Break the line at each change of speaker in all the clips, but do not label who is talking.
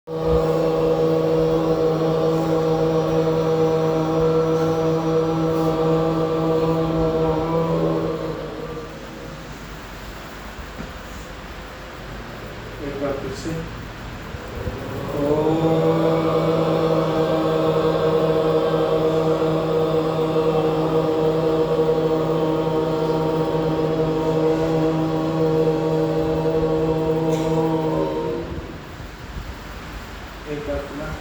एक बार फिर से एक बार पुनः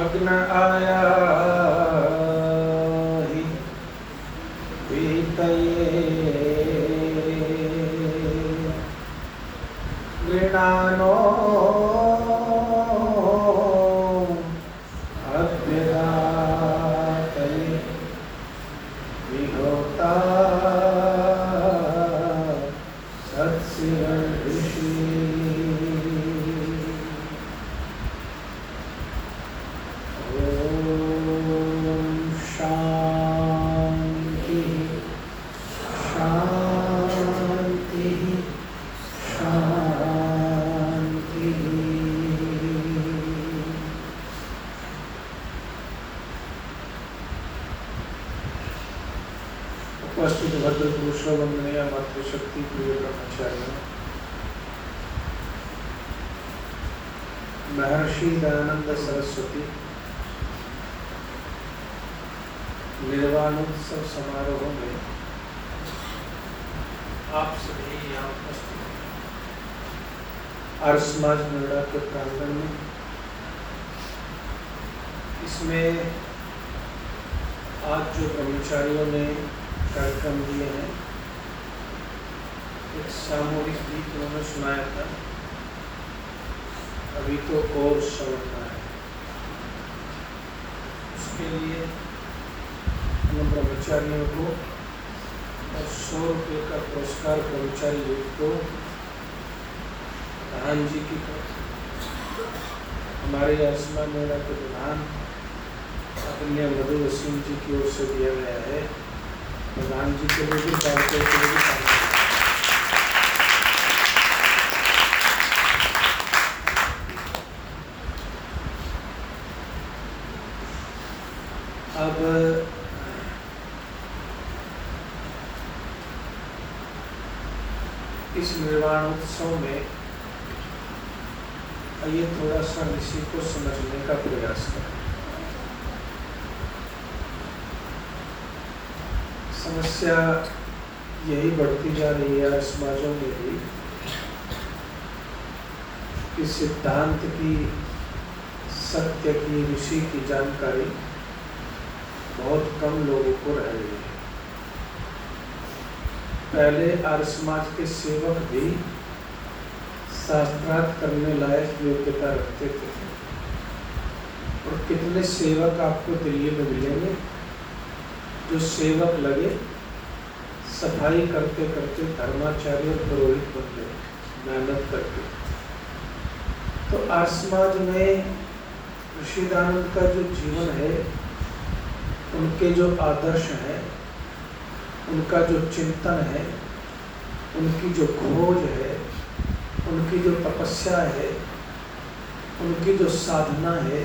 अग्न आया हि पीतये गृणानो अभ्यदातये विहोता सत्सिरऋषि शांति शांति शांति। उपस्थित भद्र पुरुषों वंदनीय मातृशक्ति प्रिय ब्रह्मचारियों, महर्षि दयानंद सरस्वती निर्वाणोत्सव समारोह में आप सभी यहाँ उपस्थित हैं। आर्य समाज नोएडा के प्रांगण में इसमें आज जो ब्रह्मचारियों ने कार्यक्रम दिए हैं, एक सामूहिक गीत उन्होंने सुनाया था, अभी तो और श्रवण है। उसके लिए हम ब्रह्मचारियों को और 100 रुपये का पुरस्कार ब्रह्मचारी यूथ को प्रधान जी की तरफ हमारे आसमान मेला के प्रधान अपने मधु वसीम जी की ओर से दिया गया है। प्रधान जी के लिए भी पार्टी के लिए भी अब इस निर्वाणोत्सव में आइए थोड़ा सा इसी को समझने का प्रयास करें। समस्या यही बढ़ती जा रही है समाजों में भी कि सिद्धांत की, सत्य की, ऋषि की जानकारी बहुत कम लोगों को रह गई है। पहले आर्य समाज के सेवक भी शास्त्रार्थ करने लायक योग्यता रखते थे, और कितने सेवक आपको दिल्ली में मिलेंगे जो सेवक लगे, सफाई करते करते धर्माचार्य और पुरोहित बन गए मेहनत करके। तो आर्य समाज में ऋषि दानंद का जो जीवन है, उनके जो आदर्श हैं, उनका जो चिंतन है, उनकी जो खोज है, उनकी जो तपस्या है, उनकी जो साधना है,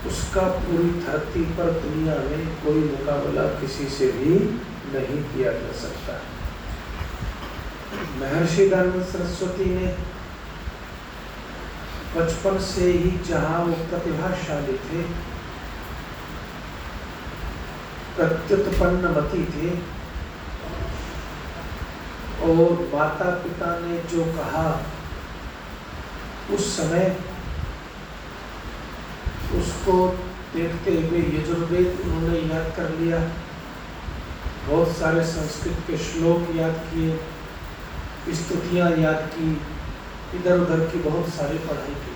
उसका पूरी धरती पर दुनिया में कोई मुकाबला किसी से भी नहीं किया जा सकता। महर्षि दयानंद सरस्वती ने बचपन से ही, जहाँ वो प्रतिभाशाली थे, प्रत्युत्पन्नमति थे, और माता पिता ने जो कहा उस समय उसको देखते हुए यजुर्वेद उन्होंने याद कर लिया, बहुत सारे संस्कृत के श्लोक याद किए, स्तुतियाँ याद की, इधर उधर की बहुत सारी पढ़ाई की।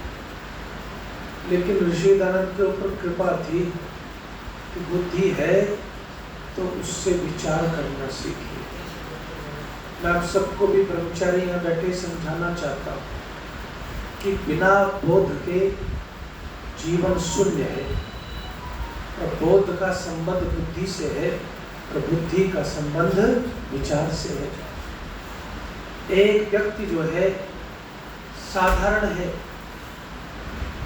लेकिन ऋषि दानंद के ऊपर कृपा थी कि बुद्धि है तो उससे विचार करना सीखिए। मैं आप सबको भी ब्रह्मचारी यहाँ बैठे समझाना चाहता हूँ कि बिना बोध के जीवन शून्य है, और बोध का संबंध बुद्धि से है, और बुद्धि का संबंध विचार से है। एक व्यक्ति जो है साधारण है,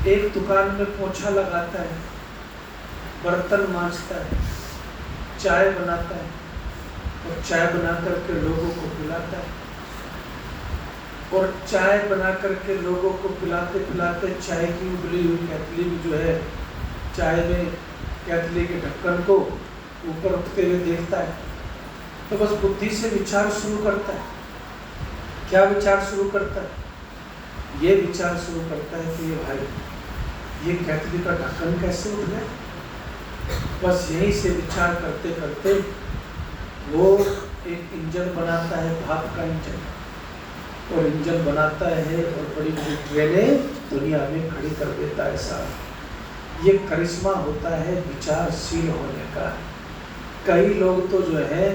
एक दुकान में पोछा लगाता है, बर्तन मांजता है, चाय बनाता है, और चाय बना करके लोगों को पिलाता है, और चाय बना करके लोगों को पिलाते पिलाते चाय की उबली हुई केतली भी जो है, चाय में केतली के ढक्कन को ऊपर उठते हुए देखता है। तो बस बुद्धि से विचार शुरू करता है। क्या विचार शुरू करता है? ये विचार शुरू करता है कि ये भाई, ये केतली का ढक्कन कैसे उठ गया। बस यहीं से विचार करते करते वो एक इंजन बनाता है, भाप का इंजन, और इंजन बनाता है और बड़ी बड़ी ट्रेनें दुनिया में खड़ी कर देता है साहब। ये करिश्मा होता है विचारशील होने का। कई लोग तो जो है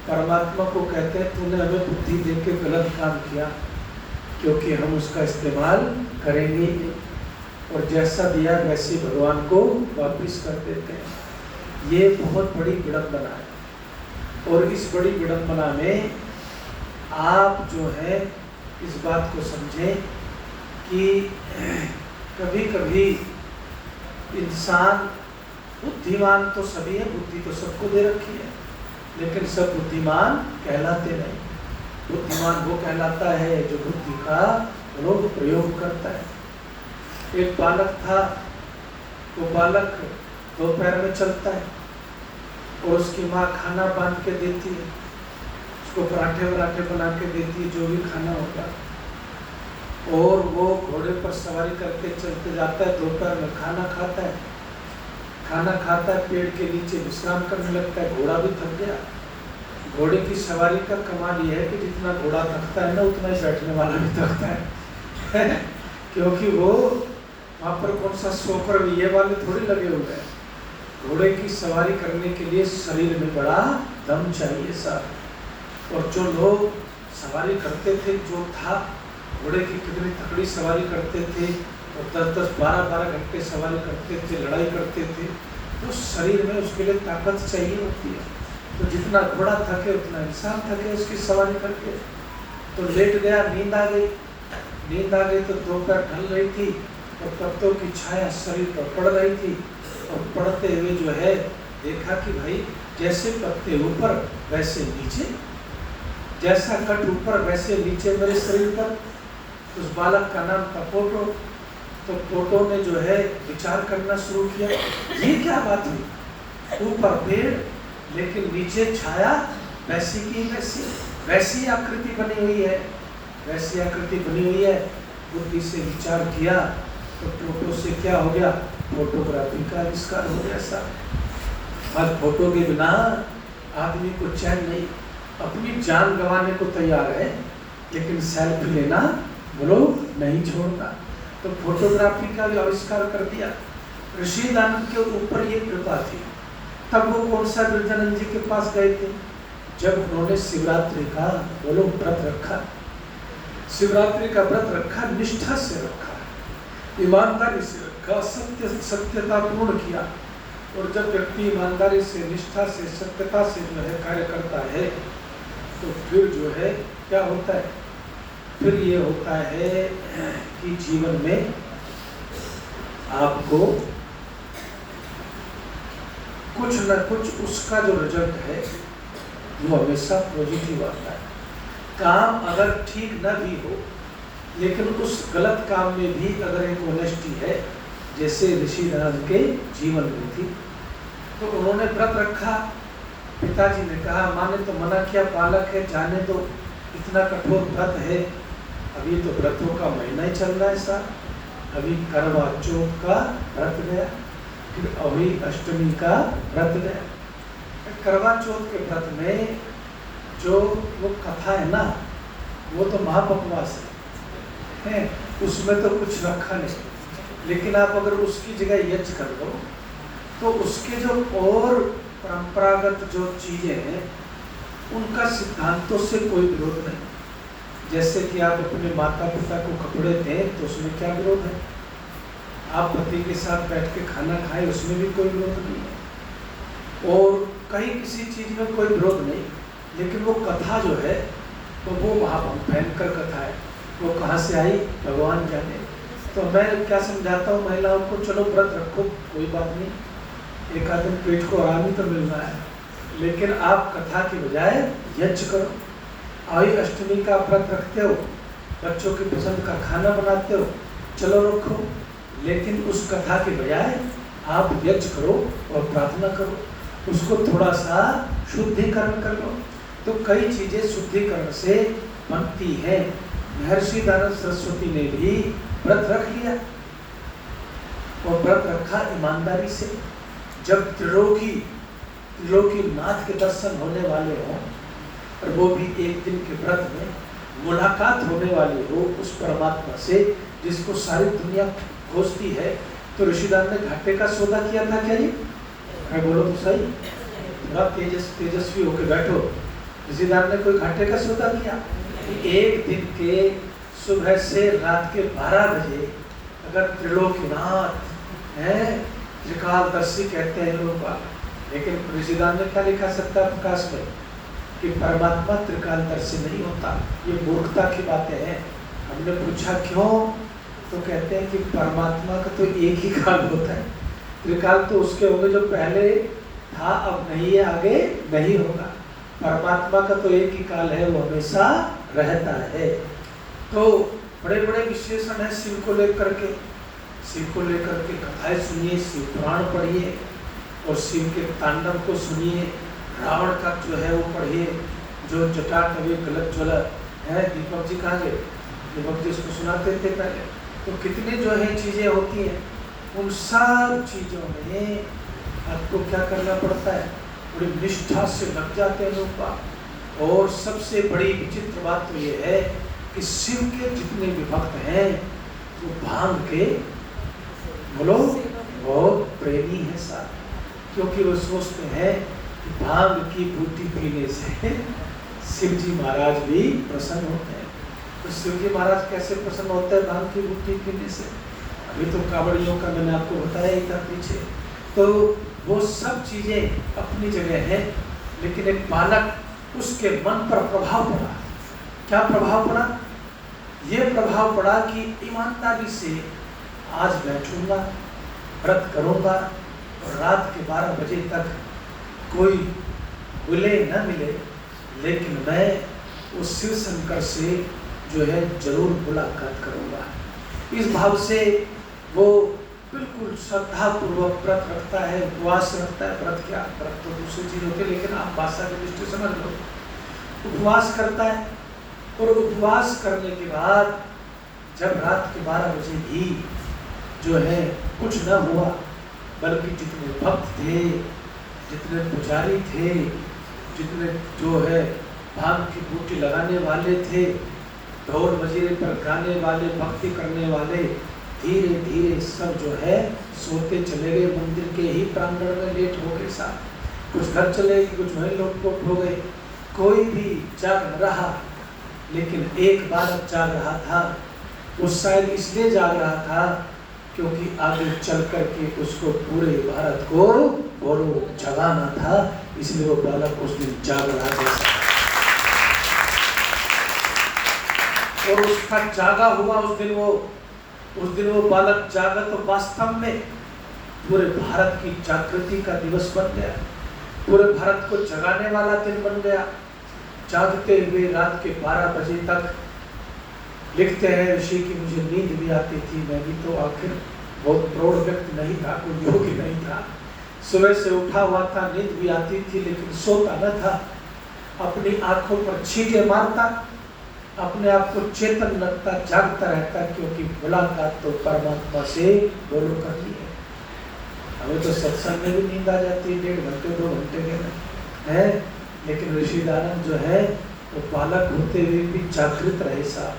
परमात्मा को कहते हैं तूने हमें बुद्धि दे के गलत काम किया, क्योंकि हम उसका इस्तेमाल करेंगे ही, और जैसा दिया वैसे भगवान को वापिस कर देते हैं। ये बहुत बड़ी विडंबना है, और इस बड़ी विडंबना में आप जो है इस बात को समझें कि कभी कभी इंसान बुद्धिमान तो सभी है, बुद्धि तो सबको दे रखी है, लेकिन सब बुद्धिमान कहलाते नहीं। बुद्धिमान वो कहलाता है जो बुद्धि का लोग प्रयोग करता है। एक बालक था, वो बालक दो पैर में चलता है, और उसकी माँ खाना बांध के देती है, उसको पराठे वराठे बना के देती है, जो भी खाना होगा, और वो घोड़े पर सवारी करके चलते जाता है, दोपहर में खाना खाता है, पेड़ के नीचे विश्राम करने लगता है। घोड़ा भी थक गया। घोड़े की सवारी का कमाल ये है कि जितना घोड़ा थकता है ना, उतना ही बैठने वाला भी थकता है क्योंकि वो वहाँ पर कौन सा सोकर ये वाले थोड़ी लगे हुए हैं। घोड़े की सवारी करने के लिए शरीर में बड़ा दम चाहिए साहब। और जो लोग सवारी करते थे, जो था घोड़े की कितनी तकड़ी सवारी करते थे, और 10-10, 12-12 घंटे सवारी करते थे, लड़ाई करते थे, तो शरीर में उसके लिए ताकत चाहिए होती है। तो जितना घोड़ा थके उतना इंसान थके उसकी सवारी करके। तो लेट गया, नींद आ गई तो दोपहर ढल रही थी, और पत्तों की छाया शरीर पर पड़ रही थी, और पड़ते हुए जो है देखा कि भाई जैसे पत्ते ऊपर वैसे नीचे, जैसा कट ऊपर वैसे नीचे मेरे शरीर पर। उस बालक का नाम था पोटो। तो पोटो ने जो है विचार करना शुरू किया, ये क्या बात हुई, ऊपर पेड़ लेकिन नीचे छाया वैसी की वैसी आकृति बनी हुई है, वैसी आकृति बनी हुई है। बुद्धि से विचार किया तो फोटो से क्या हो गया, फोटोग्राफी का आविष्कार हो गया साहब। आज फोटो के बिना आदमी को चैन नहीं, अपनी जान गंवाने को तैयार है, लेकिन सेल्फी लेना बोलो नहीं छोड़ना। तो फोटोग्राफी का भी आविष्कार कर दिया। ऋषि दानव के ऊपर ये कृपा थी। तब वो कौन सा बिरजानंद जी के पास गए थे, जब उन्होंने शिवरात्रि का बोलो व्रत रखा, शिवरात्रि का व्रत रखा, निष्ठा से रखा, ईमानदारी से रखा, सत्यता पूर्ण किया। और जब व्यक्ति ईमानदारी से, निष्ठा से, सत्यता से जो है कार्य करता है, तो फिर जो है क्या होता है, फिर ये होता है कि जीवन में आपको कुछ न कुछ उसका जो रिजल्ट है वो हमेशा पॉजिटिव आता है। काम अगर ठीक न भी हो, लेकिन उस गलत काम में भी अगर एक ऑनेस्टी है, जैसे ऋषि दानव के जीवन में थी, तो उन्होंने व्रत रखा। पिताजी ने कहा, माँ ने तो मना किया, बालक है जाने दो, इतना कठोर व्रत है, अभी तो व्रतों का महीना ही चल रहा है साहब, अभी करवा चौथ का व्रत गया, फिर अभी अष्टमी का व्रत गया। करवा चौथ के व्रत में जो वो कथा है ना, वो तो महापकवास है, उसमें तो कुछ रखा नहीं, लेकिन आप अगर उसकी जगह यज्ञ कर दो तो उसके जो और परंपरागत जो चीज़ें हैं उनका सिद्धांतों से कोई विरोध नहीं। जैसे कि आप अपने माता पिता को कपड़े दें तो उसमें क्या विरोध है, आप पति के साथ बैठ के खाना खाएं उसमें भी कोई विरोध नहीं है, और कहीं किसी चीज में कोई विरोध नहीं। लेकिन वो कथा जो है तो वो भयंकर कथा है, वो कहाँ से आई भगवान जाने। तो मैं क्या समझाता हूँ महिलाओं को, चलो व्रत रखो कोई बात नहीं, एक आध दिन पेट को आराम ही तो मिल रहा है, लेकिन आप कथा के बजाय यज्ञ करो। आई अष्टमी का व्रत रखते हो, बच्चों की पसंद का खाना बनाते हो, चलो रखो, लेकिन उस कथा के बजाय आप यज्ञ करो और प्रार्थना करो, उसको थोड़ा सा शुद्धिकरण कर लो। तो कई चीजें शुद्धिकरण से बनती है। महर्षि दयानंद सरस्वती ने भी व्रत रख लिया, और व्रत रखा ईमानदारी से। जब त्रिलोकी नाथ के दर्शन होने वाले हों, और वो भी एक दिन के व्रत में मुलाकात होने वाली हो उस परमात्मा से जिसको सारी दुनिया खोजती है, तो ऋषिदान ने घाटे का सौदा किया था क्या जी? मैं बोलो तो सही, थोड़ा तेजस्वी होकर बैठो। ऋषिदान ने कोई घाटे का सौदा किया? एक दिन के सुबह से रात के 12 बजे अगर त्रिलोकीनाथ है, त्रिकालदर्शी कहते हैं लोग, लेकिन ऋषिदान ने क्या लिखा सत्ता प्रकाश में कि परमात्मा त्रिकालदर्शी नहीं होता। ये मूर्खता की बातें हैं। हमने पूछा क्यों, तो कहते हैं कि परमात्मा का तो एक ही काल होता है, त्रिकाल तो उसके होंगे जो पहले था अब नहीं है आगे नहीं होगा। परमात्मा का तो एक ही काल है, वो हमेशा रहता है। तो बड़े बड़े विशेषण है शिव को लेकर के, शिव को लेकर के कथाएं सुनिए, शिव पुराण पढ़िए और शिव के तांडव को सुनिए, रावण का जो है वो पढ़िए, जो जटाटवी गलत ज्वला है, दीपक जी कहाँ गए? दीपक जी उसको सुनाते थे पहले। तो कितनी जो है चीजें होती हैं, उन सब चीजों में आपको क्या करना पड़ता है, बड़ी निष्ठा से लग जाते हैं लोग। और सबसे बड़ी विचित्र बात तो ये है कि शिव के जितने भी भक्त हैं वो भांग के बोलो बहुत प्रेमी है साथ, क्योंकि वो सोचते हैं कि भांग की बूटी पीने से शिव जी महाराज भी प्रसन्न होते हैं। तो शिव जी महाराज कैसे प्रसन्न होते हैं भांग की बूटी पीने से? अभी तो कावड़ियों का मैंने आपको बताया ही था पीछे। तो वो सब चीजें अपनी जगह है, लेकिन एक बालक उसके मन पर प्रभाव पड़ा। क्या प्रभाव पड़ा? ये प्रभाव पड़ा कि ईमानदारी से आज बैठूंगा, व्रत करूंगा और रात के 12 बजे तक कोई मिले न मिले, लेकिन मैं उस शिव शंकर से जो है जरूर मुलाकात करूंगा। इस भाव से वो बिल्कुल श्रद्धा पूर्वक व्रत रखता है, उपवास रखता है। व्रत क्या, व्रत तो दूसरी चीज होती है, लेकिन आप भाषा की दृष्टि समझ लो। उपवास करता है, और उपवास करने के बाद जब रात के 12 बजे भी जो है कुछ न हुआ, बल्कि जितने भक्त थे, जितने पुजारी थे, जितने जो है भांग की बूटी लगाने वाले थे, ढोल मजीरे पर गाने वाले, भक्ति करने वाले, धीरे धीरे सब जो है सोते चले गए। मंदिर के ही प्रांगण में लेट हो गए साथ, कुछ घर चले गए, कुछ वहीं लोटपोट हो गए, कोई भी जाग रहा। लेकिन एक बालक जाग रहा था, वो शायद इसलिए जाग रहा था क्योंकि आगे चल करके उसको पूरे भारत को बोलो जगाना था, इसलिए वो बालक उस दिन जाग रहा था। और उसका जागा हुआ उस दिन वो बालक जागा, तो वास्तव में पूरे भारत की जागृति का दिवस बन गया, पूरे भारत को जगाने वाला दिन बन गया। जागते हुए रात के 12 बजे तक लिखते हैं ऋषि की मुझे नींद भी आती थी, मैं भी तो आखिर बहुत प्रौढ़ व्यक्ति नहीं था, कोई योगी नहीं था, सुबह से उठा हुआ था, नींद भी आती थी, लेकिन सोता न था, अपनी आंखों पर छींटे मारता, अपने आप को चेतन रखता, जागता रहता, क्योंकि मुलाकात तो परमात्मा से बोलो करनी है। हमें तो सत्संग में भी नींद आ जाती है 1.5 घंटे 2 घंटे के है, लेकिन ऋषि दयानंद जो है वो बालक होते हुए भी जागृत रहे साहब।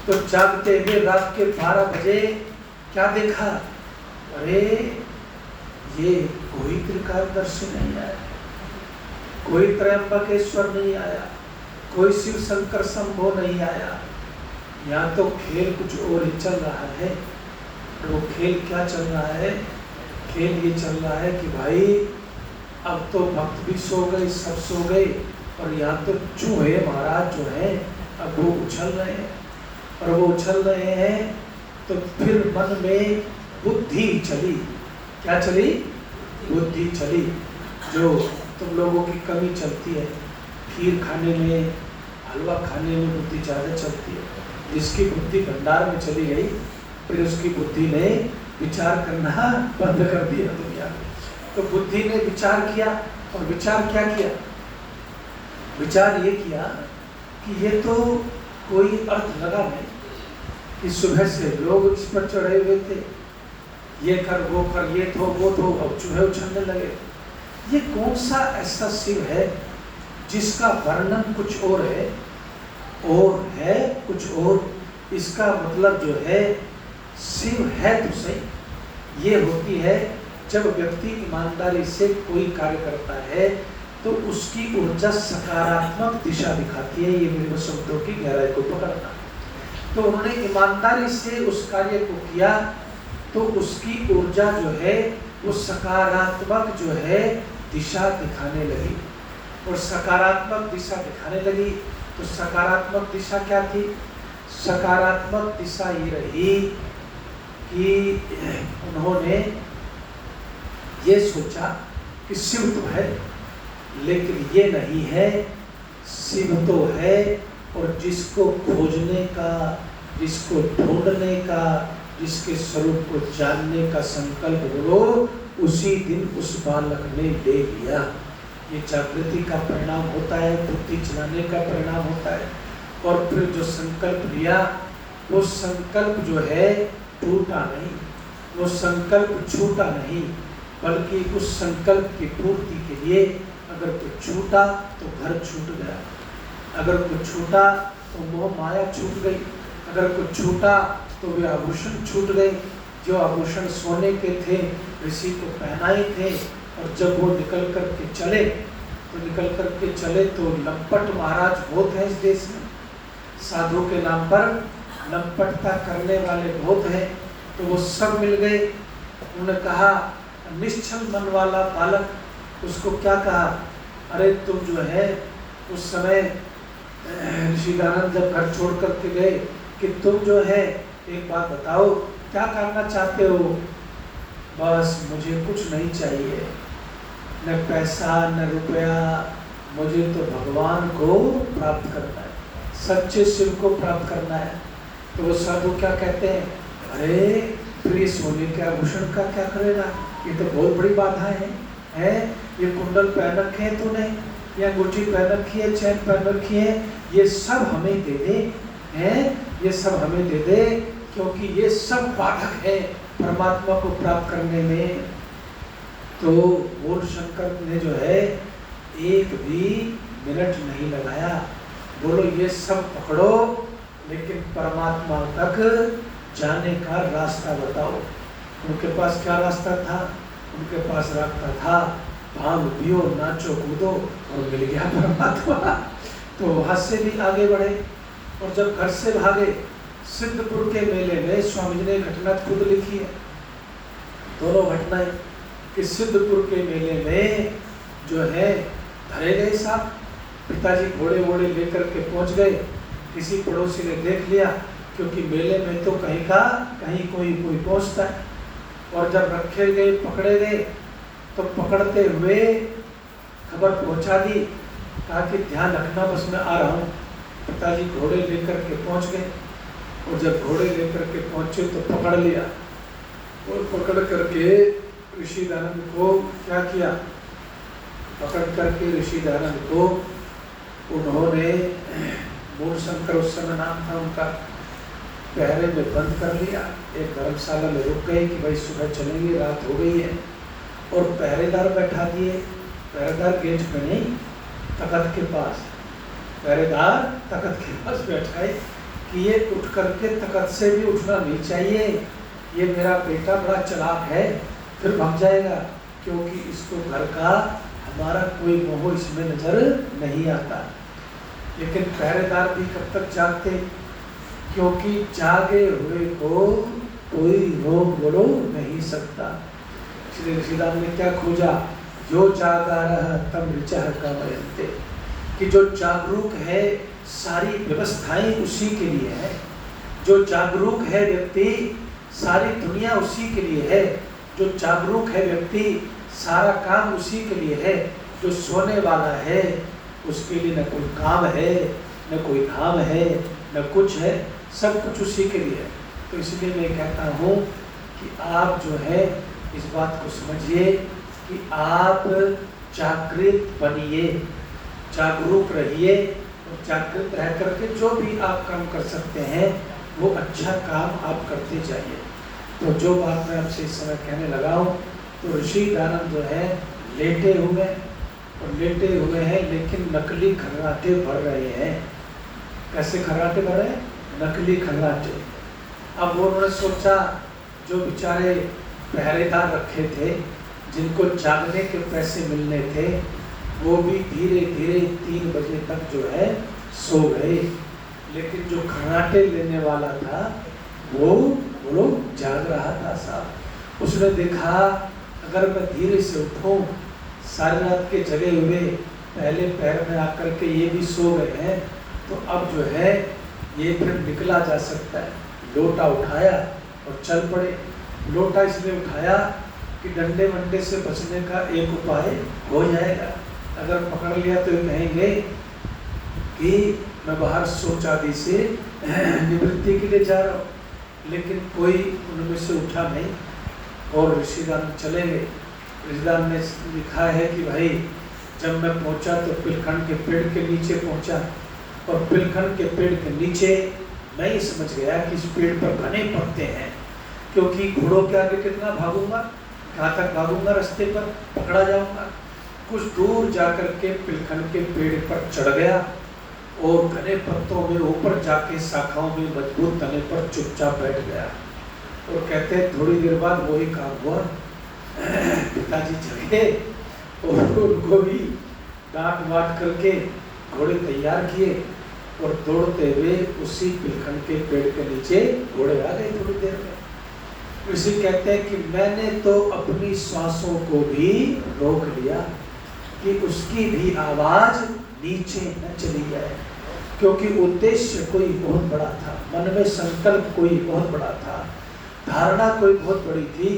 तो जागते हुए रात के 12 बजे क्या देखा, अरे ये कोई त्रिकालदर्शी नहीं आया, कोई त्रयंबकेश्वर नहीं आया, कोई शिव शंकर शंभो नहीं आया। यहाँ तो खेल कुछ और ही चल रहा है। वो खेल क्या चल रहा है? खेल ये चल रहा है कि भाई अब तो भक्त भी सो गए, सब सो गए, और यहाँ तो चूहे महाराज जो है अब वो उछल रहे हैं। और वो उछल रहे हैं तो फिर मन में बुद्धि चली। क्या चली? बुद्धि चली। जो तुम लोगों की कमी चलती है, खीर खाने में, हलवा खाने में बुद्धि ज़्यादा चलती है। जिसकी बुद्धि भंडार में चली गई, फिर उसकी बुद्धि ने विचार करना बंद कर दिया दुनिया में। तो बुद्धि ने विचार किया, और विचार क्या किया? विचार ये किया कि ये तो कोई अर्थ लगा नहीं कि सुबह से लोग इस पर चढ़े हुए थे, ये कर वो कर, ये थो वो थो, अब चूहे उछलने लगे। ये कौन सा ऐसा शिव है जिसका वर्णन कुछ और है और है कुछ और? इसका मतलब जो है शिव है तो सही। ये होती है जब व्यक्ति ईमानदारी से कोई कार्य करता है तो उसकी ऊर्जा सकारात्मक दिशा दिखाती है। ये मेरे शब्दों की गहराई को पकड़ना। तो उन्होंने ईमानदारी से उस कार्य को किया तो उसकी ऊर्जा जो है वो सकारात्मक जो है दिशा दिखाने लगी। और सकारात्मक दिशा दिखाने लगी तो सकारात्मक दिशा क्या थी? सकारात्मक दिशा ये रही कि उन्होंने ये सोचा कि शिव तो है, लेकिन ये नहीं है, शिव तो है, और जिसको खोजने का, जिसको ढूंढने का, जिसके स्वरूप को जानने का संकल्प हो, उसी दिन उस बालक ने ले लिया। ये जागृति का परिणाम होता है, बुद्धि चलाने का परिणाम होता है। और फिर जो संकल्प लिया, वो संकल्प जो है टूटा नहीं, वो संकल्प छूटा नहीं, बल्कि उस संकल्प की पूर्ति के लिए अगर कुछ छूटा तो घर छूट गया, अगर कुछ छूटा तो मोह माया छूट गई, अगर कुछ छूटा तो वे आभूषण छूट गए जो आभूषण सोने के थे, ऋषि को पहनाए थे। और जब वो निकल कर के चले तो लंपट महाराज बहुत है इस देश में, साधु के नाम पर लंपटता करने वाले बहुत हैं। तो वो सब मिल गए। उन्होंने कहा, निश्चल मन वाला बालक, उसको क्या कहा? अरे तुम जो है उस समय ऋषिदानंद जब घर छोड़ करके गए कि तुम जो है एक बात बताओ, क्या करना चाहते हो? बस मुझे कुछ नहीं चाहिए, न पैसा न रुपया, मुझे तो भगवान को प्राप्त करना है, सच्चे शिव को प्राप्त करना है। तो वो साधु क्या कहते हैं? अरे फिर ये सोने के आभूषण का क्या करेगा? ये तो बहुत बड़ी बाधा है? ये कुंडल पहन रखे हैं तूने, या अंगूठी पहन रखी है, चैन पहन रखी है, ये सब हमें दे दे, ये सब हमें दे दे, क्योंकि ये सब बाधक है परमात्मा को प्राप्त करने में। तो बोल शंकर ने जो है एक भी मिनट नहीं लगाया, बोलो ये सब पकड़ो, लेकिन परमात्मा तक जाने का रास्ता बताओ। उनके पास क्या रास्ता था? उनके पास रास्ता था भांग पियो, नाचो कूदो, और मिल गया परमात्मा। तो वहां से भी आगे बढ़े, और जब घर से भागे, सिद्धपुर के मेले में स्वामी जी ने घटना खुद लिखी है, दोनों घटनाएं, कि सिद्धपुर के मेले में जो है धरे गए साहब, पिताजी घोड़े वोड़े लेकर के पहुंच गए, किसी पड़ोसी ने देख लिया, क्योंकि मेले में तो कहीं का कहीं कोई पहुंचता है। और जब रखे गए, पकड़े गए, तो पकड़ते हुए खबर पहुंचा दी, कहा कि ध्यान रखना, बस मैं आ रहा हूँ। पिताजी घोड़े लेकर के पहुंच गए, और जब घोड़े लेकर के पहुंचे तो पकड़ लिया, और पकड़ करके ऋषिदानंद को क्या किया? पकड़ करके ऋषिदानंद को उन्होंने, मूल शंकर उस समय नाम था उनका, पहरे में बंद कर लिया। एक धर्मशाला में रुक गए कि भाई सुबह चलेंगे, रात हो गई है, और पहरेदार बैठा दिए। पहरेदार गेट पे नहीं, तख्त के पास, पहरेदार तख्त के पास बैठा है कि ये उठ करके तख्त से भी उठना नहीं चाहिए, ये मेरा बेटा बड़ा चालाक है, फिर भाग जाएगा, क्योंकि इसको घर का हमारा कोई मोह इसमें नजर नहीं आता। लेकिन पहरेदार भी कब तक जागते, क्योंकि जागे हुए को कोई रोक बोलो नहीं सकता। श्री ऋषिदान ने क्या खोजा, जो जागा रहा तम ऋचः कामयन्ते, कि जो जागरूक है सारी व्यवस्थाएं उसी के लिए है, जो जागरूक है व्यक्ति सारी दुनिया उसी के लिए है, जो जागरूक है व्यक्ति सारा काम उसी के लिए है, जो सोने वाला है उसके लिए न कोई काम है, न कोई धाम है, न कुछ है, सब कुछ उसी के लिए है। तो इसलिए मैं कहता हूँ कि आप जो है इस बात को समझिए कि आप जागृत बनिए, जागरूक रहिए, और जागृत रह करके जो भी आप काम कर सकते हैं वो अच्छा काम आप करते जाइए। तो जो बात मैं आपसे इस समय कहने लगा हूँ, तो ऋषि दानव जो है लेटे हुए हैं लेकिन नकली खर्राटे भर रहे हैं। कैसे खर्राटे भर रहे हैं? नकली खर्राटे। अब वो उन्होंने सोचा, जो बेचारे पहरेदार रखे थे जिनको जागने के पैसे मिलने थे, वो भी धीरे धीरे 3 बजे तक जो है सो गए, लेकिन जो खर्राटे लेने वाला था वो लोग जाग रहा था साहब। उसने देखा अगर मैं धीरे से उठूं, सारी रात के जगे हुए पहले पैर में आकर के ये भी सो गए हैं, तो अब जो है ये फिर निकला जा सकता है। लोटा उठाया और चल पड़े। लोटा इसलिए उठाया कि डंडे वंडे से बचने का एक उपाय हो जाएगा। अगर पकड़ लिया तो कहेंगे कि मैं बाहर शौच आदि से निवृत्ति के लिए जा रहा हूँ, लेकिन कोई उनमें से उठा नहीं और ऋषिदान चले गए। ऋषिदान ने लिखा है कि भाई जब मैं पहुंचा तो पिलखंड के पेड़ के नीचे पहुंचा, और पिलखंड के पेड़ के नीचे मैं ही समझ गया कि इस पेड़ पर घने पत्ते हैं, क्योंकि घोड़ों के आगे कितना भागूंगा, कहाँ तक भागूंगा, रास्ते पर पकड़ा जाऊंगा। कुछ दूर जाकर के पिलखंड के पेड़ पर चढ़ गया और घने पत्तों में ऊपर जाके शाखाओं में मजबूत तने पर चुपचाप बैठ गया। और कहते हैं थोड़ी देर बाद वही काम हुआ, पिताजी जगे और उनको भी डांट वाट करके घोड़े तैयार किए और दौड़ते हुए उसी पिलखंड के पेड़ के नीचे घोड़े आ गए थोड़ी देर में। इसी कहते हैं कि मैंने तो अपनी सांसों को भी रोक लिया कि उसकी भी आवाज नीचे न चली जाए, क्योंकि उद्देश्य कोई बहुत बड़ा था, मन में संकल्प कोई बहुत बड़ा था, धारणा कोई बहुत बड़ी थी,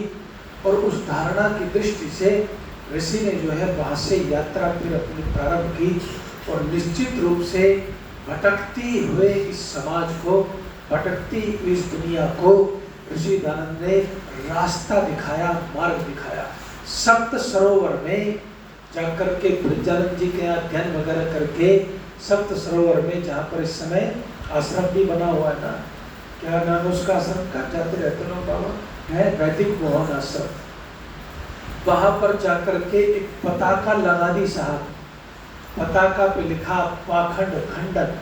और उस धारणा की दृष्टि से ऋषि ने जो है वहां से यात्रा फिर अपनी प्रारंभ की, और निश्चित रूप से भटकती हुए इस समाज को, भटकती इस दुनिया को ऋषि दानव ने रास्ता दिखाया, मार्ग दिखाया। सप्त सरोवर में जाकर के ब्रजानंद जी के यहाँ अध्ययन वगैरह करके, सप्त सरोवर में जहाँ पर इस समय आश्रम भी बना हुआ है ना, क्या नाम है उसका आश्रम का, जाते रहते लोग बाबा, है वैदिक मोहन आश्रम। वहां पर जाकर के एक पताका लगा दी साहब, पताका पे लिखा पाखंड खंडन,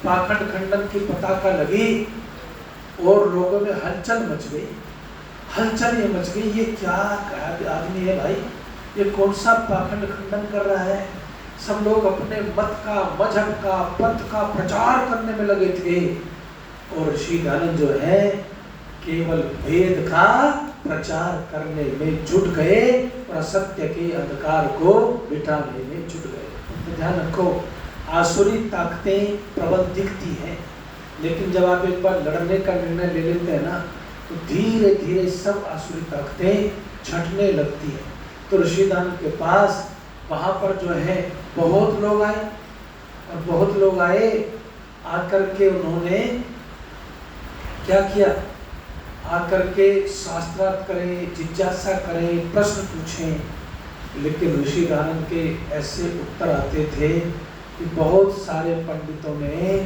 पाखंड खंडन की पताका लगी और लोगों में हलचल मच गई। हलचल ये मच गई, ये क्या आदमी है भाई, ये कौन सा पाखंड खंडन कर रहा है। सब लोग अपने मत का, मजहब का, पंथ का प्रचार करने में लगे थे, और ऋषि दानव जो है केवल वेद का प्रचार करने में जुट गए और असत्य के अंधकार को मिटाने में जुट गए। तो ध्यान रखो, आसुरी ताकतें प्रबल दिखती हैं, लेकिन जब आप एक बार लड़ने का निर्णय ले लेते हैं ना, तो धीरे धीरे सब आसुरी ताकतें छटने लगती हैं। तो ऋषि दानव के पास वहां पर जो है बहुत लोग आए, और बहुत लोग आए, आकर के उन्होंने क्या किया, आकर के शास्त्रार्थ करें, जिज्ञासा करें, प्रश्न पूछें, लेकिन ऋषि दानव के ऐसे उत्तर आते थे कि बहुत सारे पंडितों ने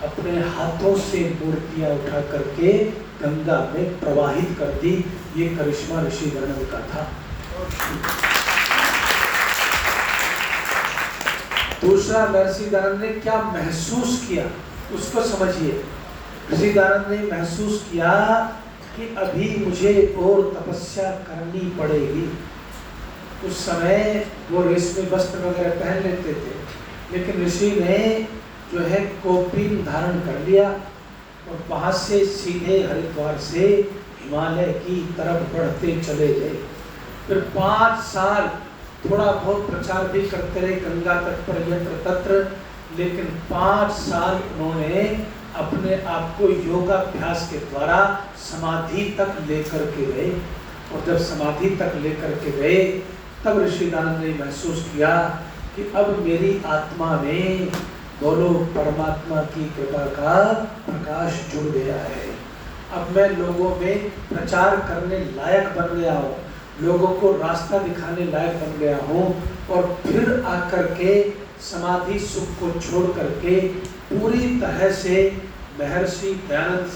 अपने हाथों से मूर्तियां उठा करके गंगा में प्रवाहित कर दी। ये करिश्मा ऋषि दानव का था। दूसरा, ऋषि दानव ने क्या महसूस किया उसको समझिए। ऋषि दानव ने महसूस किया कि अभी मुझे और तपस्या करनी पड़ेगी, उस समय वो रेशमी वस्त्र वगैरह पहन लेते थे, लेकिन ऋषि ने जो है कौपीन धारण कर लिया और वहाँ से सीधे हरिद्वार से हिमालय की तरफ बढ़ते चले गए। फिर 5 साल थोड़ा बहुत प्रचार भी करते रहे गंगा तट पर यत्र तत्र, लेकिन 5 साल उन्होंने अपने आप को योगाभ्यास के द्वारा समाधि तक लेकर के गए। और जब समाधि तक लेकर के गए तब ऋषि दानंद ने महसूस किया कि अब मेरी आत्मा में बोलो परमात्मा की कृपा का प्रकाश जुड़ गया है। अब मैं लोगों में प्रचार करने लायक बन गया हूँ, लोगों को रास्ता दिखाने लायक बन गया हूँ। और फिर आकर के समाधि सुख को छोड़ करके पूरी तरह से महर्षि दयानंद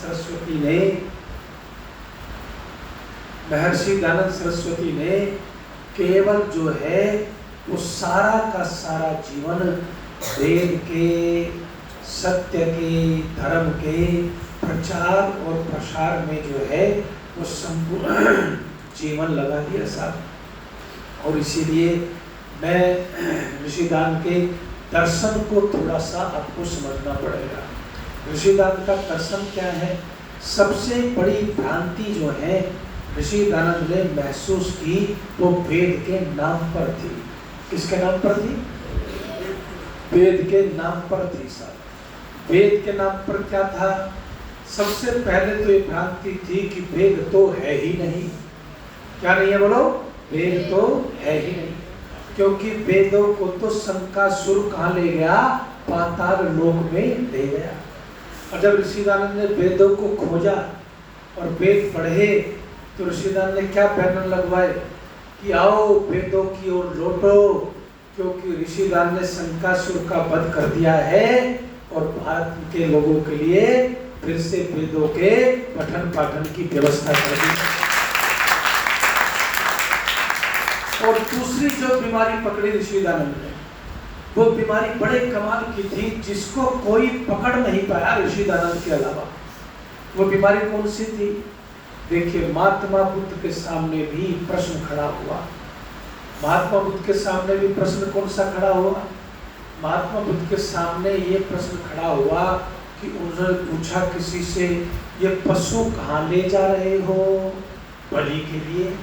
सरस्वती ने केवल जो है वो सारा का सारा जीवन वेद के, सत्य के, धर्म के प्रचार और प्रसार में जो है वो संपूर्ण जीवन लगा दिया साहब। और इसीलिए मैं ऋषिदान के दर्शन को थोड़ा सा आपको समझना पड़ेगा। ऋषिदान का दर्शन क्या है? सबसे बड़ी भ्रांति जो है ऋषिदानंद ने महसूस की वो वेद के नाम पर थी। किसके नाम पर थी? वेद के नाम पर थी साहब। वेद के नाम पर क्या था? सबसे पहले तो ये भ्रांति थी कि वेद तो है ही नहीं। क्या नहीं है बोलो? वेद तो है ही नहीं, क्योंकि वेदों को तो शंकासुर कहाँ ले गया? पाताल लोक में ले गया। और जब ऋषिदानंद ने वेदों को खोजा और वेद पढ़े तो ऋषिदानंद ने क्या बैनर लगवाए कि आओ वेदों की ओर लौटो, क्योंकि ऋषिदानंद ने शंकासुर का वध कर दिया है और भारत के लोगों के लिए फिर से वेदों के पठन पाठन की व्यवस्था कर दी। और दूसरी जो बीमारी पकड़ी ऋषिदानंद ने, वो बीमारी बड़े कमाल की थी जिसको कोई पकड़ नहीं पाया ऋषिदानंद के अलावा। वो बीमारी कौन सी थी? देखिए, महात्मा बुद्ध के सामने भी प्रश्न खड़ा हुआ। महात्मा बुद्ध के सामने भी प्रश्न कौन सा खड़ा हुआ? महात्मा बुद्ध के सामने ये प्रश्न खड़ा हुआ कि उन्होंने पूछा किसी से, ये पशु कहाँ ले जा रहे हो बलि के लिए?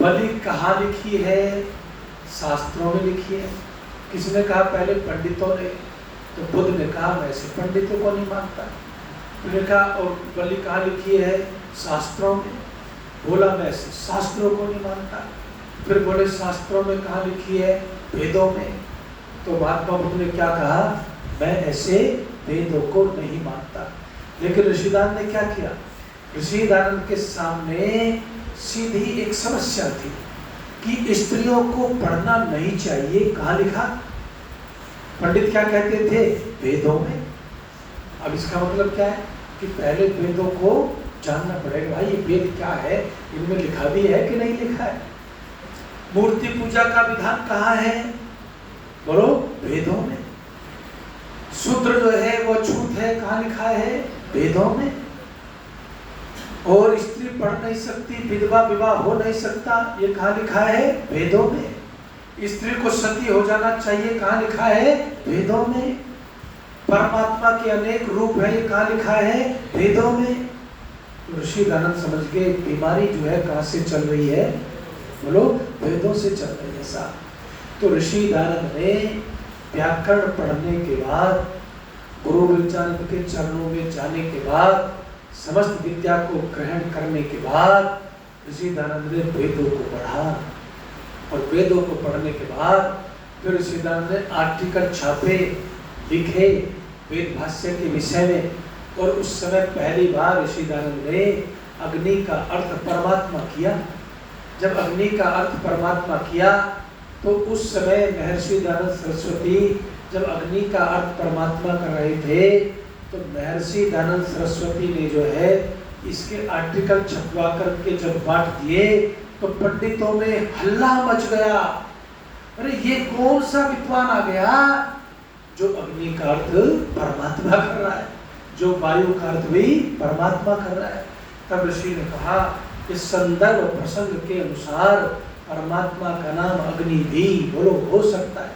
बलि कहाँ लिखी है? शास्त्रों में लिखी है। किसने कहा? पहले पंडितों ने। तो बुद्ध ने कहा मैं ऐसे पंडितों को नहीं मानता। उन्होंने कहा और बलि कहाँ लिखी है? शास्त्रों में। बोला मैं ऐसे शास्त्रों को नहीं मानता। फिर बोले शास्त्रों में कहाँ लिखी है? वेदों में। तो महात्मा बुद्ध ने क्या कहा? मैं ऐसे वेदों को नहीं मानता। लेकिन ऋषिदानंद ने क्या किया? ऋषिदानंद के सामने सीधी एक समस्या थी कि स्त्रियों को पढ़ना नहीं चाहिए। कहाँ लिखा? पंडित क्या कहते थे? वेदों में। अब इसका मतलब क्या है कि पहले वेदों को जानना पड़ेगा। भाई ये वेद क्या है, इनमें लिखा भी है कि नहीं लिखा है? मूर्ति पूजा का विधान कहाँ है? बोलो, वेदों में। शूद्र जो है वो छूत है, कहाँ लिखा है? वेदों में। और स्त्री पढ़ नहीं सकती, विधवा विवाह हो नहीं सकता, ये कहाँ लिखा है? वेदों में। स्त्री को सती हो जाना चाहिए, कहाँ लिखा है? वेदों में। परमात्मा के अनेक रूप है, ये कहाँ लिखा है? वेदों में। तो ऋषिदानंद समझ गए बीमारी जो है कहाँ से चल रही है? बोलो, वेदों से चल रही है साहब। तो ऋषिदानंद ने व्याकरण पढ़ने के बाद, गुरु विचानंद के चरणों में जाने के बाद, समस्त विद्या को ग्रहण करने के बाद ऋषिदानंद ने वेदों को पढ़ा। और वेदों को पढ़ने के बाद फिर ऋषिदानंद ने आर्टिकल छापे, लिखे वेद भाष्य के विषय में। और उस समय पहली बार ऋषिदानंद ने अग्नि का अर्थ परमात्मा किया। जब अग्नि का अर्थ परमात्मा किया तो उस समय महर्षि दयानंद सरस्वती जब अग्नि का अर्थ परमात्मा कर रहे थे तो महर्षि दयानंद सरस्वती ने जो है इसके आर्टिकल छपवा करके जब बांट दिए तो पंडितों में हल्ला मच गया। अरे ये कौन सा विद्वान आ गया जो अग्नि का अर्थ परमात्मा कर रहा है, जो वायु का अर्थ भी परमात्मा कर रहा है। तब ऋषि ने कहा इस संदर्भ प्रसंग के अनुसार परमात्मा का नाम अग्नि भी बोलो हो सकता है,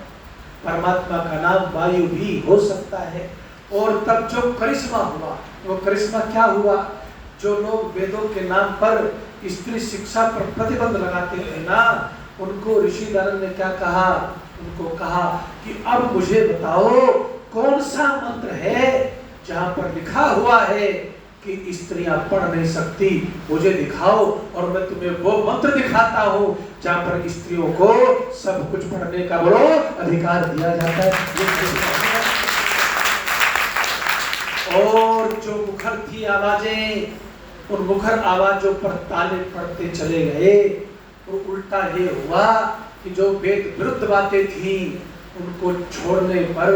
परमात्मा का नाम वायु भी हो सकता है। और तब जो करिश्मा हुआ, वो करिश्मा क्या हुआ, जो लोग वेदों के नाम पर स्त्री शिक्षा पर प्रतिबंध लगाते थे ना, उनको ऋषि नारद ने क्या कहा, उनको कहा कि अब मुझे बताओ कौन सा मंत्र है जहां पर लिखा हुआ है कि स्त्रियां पढ़ नहीं सकती, मुझे दिखाओ और मैं तुम्हें वो मंत्र दिखाता हूं जहां पर स्त्रियों को सब कुछ पढ़ने का बोलो अधिकार दिया जाता है। और जो मुखर थी आवाजें, उन मुखर आवाजों पर ताले पड़ते चले गए, और उल्टा ये हुआ कि जो वेद विरुद्ध बातें थी उनको छोड़ने पर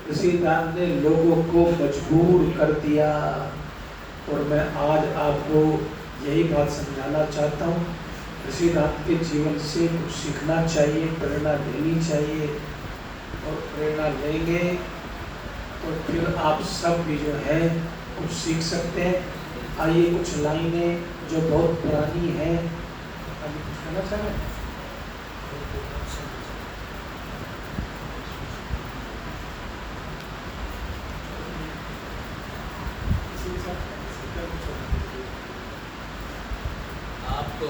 ऋषिदान ने लोगों को मजबूर कर दिया। और मैं आज आपको यही बात समझाना चाहता हूँ, ऋषिदान के जीवन से कुछ सीखना चाहिए, प्रेरणा लेनी चाहिए, और प्रेरणा लेंगे तो फिर आप सब भी जो है कुछ सीख सकते हैं। आइए कुछ लाइनें जो बहुत पुरानी हैं, अभी कुछ कहना चाहें?
आपको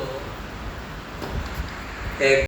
एक